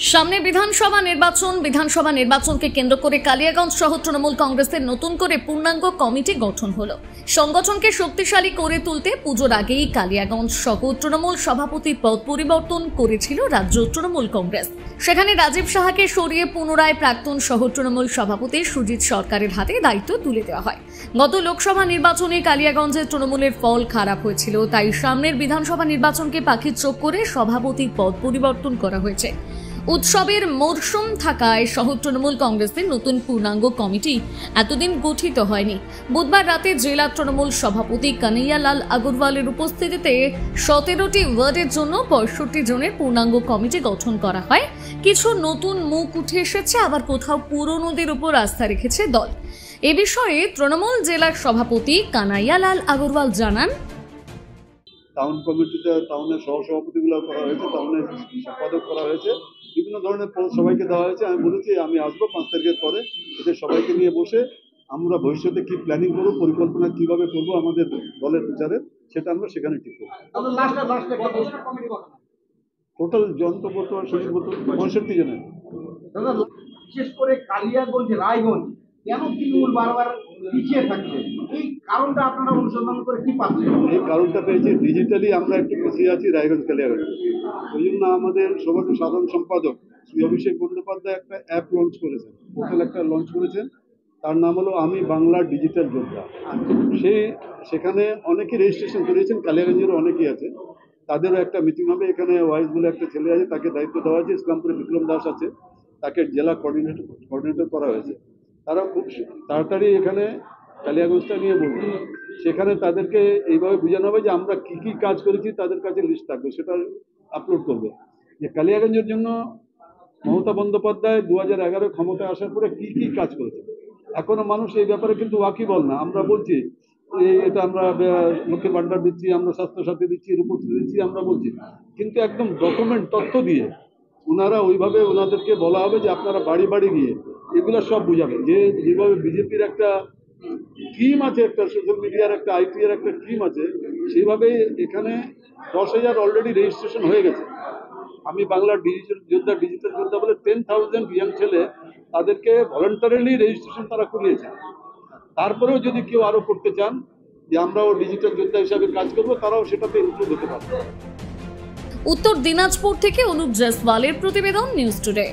সামনে বিধানসভা নির্বাচনকে কেন্দ্র করে কালিয়াগঞ্জ শহর তৃণমূল কংগ্রেসের নতুন করে পূর্ণাঙ্গ কমিটি গঠন হলো। সংগঠনকে শক্তিশালী করে তুলতে পুজোর আগেই কালিয়াগঞ্জ শহর তৃণমূল সভাপতি পদ পরিবর্তন করেছিল রাজ্য তৃণমূল কংগ্রেস। সেখানে রাজীব সাহাকে সরিয়ে পুনরায় প্রাক্তন শহর তৃণমূল সভাপতি সুজিত সরকারের হাতে দায়িত্ব তুলে দেওয়া হয়। গত লোকসভা নির্বাচনে কালিয়াগঞ্জের তৃণমূলের ফল খারাপ হয়েছিল, তাই সামনের বিধানসভা নির্বাচনকে পাখির চোখ করে সভাপতির পদ পরিবর্তন করা হয়েছে। উৎসবের মরশুম থাকায় শহর তৃণমূল কংগ্রেসের নতুন পূর্ণাঙ্গ কমিটি এতদিন গঠিত হয়নি। বুধবার রাতে জেলা তৃণমূল সভাপতি কানাইয়ালাল আগরওয়ালের উপস্থিতিতে 17টি ওয়ার্ডের জন্য 65 জনের পূর্ণাঙ্গ কমিটি গঠন করা হয়। কিছু নতুন মুখ উঠে এসেছে, আবার কোথাও পুরনোদের উপর আস্থা রেখেছে দল। এ বিষয়ে তৃণমূল জেলার সভাপতি কানাইয়ালাল আগরওয়াল জানান, টাউন কমিটিতে টাউনের সহসভাপতিগুলো করা হয়েছে, টাউনের সম্পাদক করা হয়েছে, বিভিন্ন ধরনের পদ সবাইকে দেওয়া হয়েছে। আমি বলেছি আমি আসবো 5 তারিখের পরে, এদের সবাইকে নিয়ে বসে আমরা ভবিষ্যতে কি প্ল্যানিং করবো, পরিকল্পনা কিভাবে করবো আমাদের দলের প্রচারে, সেটা আমরা সেখানে ঠিক করবো। টোটাল জনতা বর্তমান শরীর 65 জনের। বিশেষ করে কালিয়াগঞ্জ, রায়গঞ্জ কেন তৃণমূল বারবার পিছিয়ে থাকছে, এই কারণটা আপনারা অনুসন্ধান করে কি পাচ্ছেন? এই কারণটা পেয়েছি, ডিজিটালি আমরা একটু পিছিয়ে আছি রায়গঞ্জ কালিয়াগঞ্জ। ওই জন্য আমাদের সভাপতি সাধারণ সম্পাদক শ্রী অভিষেক বন্দ্যোপাধ্যায় একটা অ্যাপ লঞ্চ করেছেন, পোর্টাল একটা লঞ্চ করেছেন, তার নাম হলো আমি বাংলার ডিজিটাল যোদ্ধা। সেখানে অনেকেই রেজিস্ট্রেশন করেছেন, কালিয়াগঞ্জেরও অনেকেই আছে। তাদেরও একটা মিটিং হবে। এখানে ওয়াইজ বলে একটা ছেলে আছে, তাকে দায়িত্ব দেওয়া হয়েছে। ইসলামপুরে বিক্রম দাস আছে, তাকে জেলা কোঅর্ডিনেটর করা হয়েছে। তারা খুব তাড়াতাড়ি এখানে কালিয়াগঞ্জটা নিয়ে বলবে। সেখানে তাদেরকে এইভাবে বোঝানো হবে যে আমরা কি কি কাজ করেছি, তাদের কাছে লিস্ট থাকবে, সেটা আপলোড করবে। যে কালিয়াগঞ্জের জন্য মমতা বন্দ্যোপাধ্যায় 2011 ক্ষমতায় আসার পরে কি কি কাজ করেছে, এখনো মানুষ এই ব্যাপারে কিন্তু ওয়াকিবল না। আমরা বলছি এটা আমরা লক্ষ্মীর ভান্ডার দিচ্ছি, আমরা স্বাস্থ্যসাথী দিচ্ছি, রূপশ্রী দিচ্ছি, আমরা বলছি, কিন্তু একদম ডকুমেন্ট তথ্য দিয়ে ওনারা ওইভাবে ওনাদেরকে বলা হবে যে আপনারা বাড়ি বাড়ি গিয়ে এগুলো সব বুঝাবে। যে যেভাবে বিজেপির একটা টিম আছে, একটা সোশ্যাল মিডিয়ার একটা আইটি এর একটা টিম আছে, সেইভাবে এখানে 10,000 অলরেডি রেজিস্ট্রেশন হয়ে গেছে। আমি বাংলার ডিজিটাল যোদ্ধা বলে 10,000 ইয়াং ছেলে, তাদেরকে ভলান্টারিলি রেজিস্ট্রেশন তারা করিয়েছে। তারপরেও যদি কেউ আরো করতে চান যে আমরাও ডিজিটাল যোদ্ধা হিসাবে কাজ করবো, তারাও সেটাতে ইনক্লুড হতে পারবে। উত্তর দিনাজপুর থেকে অনুপ জয়সওয়ালের প্রতিবেদন, নিউজ টুডে।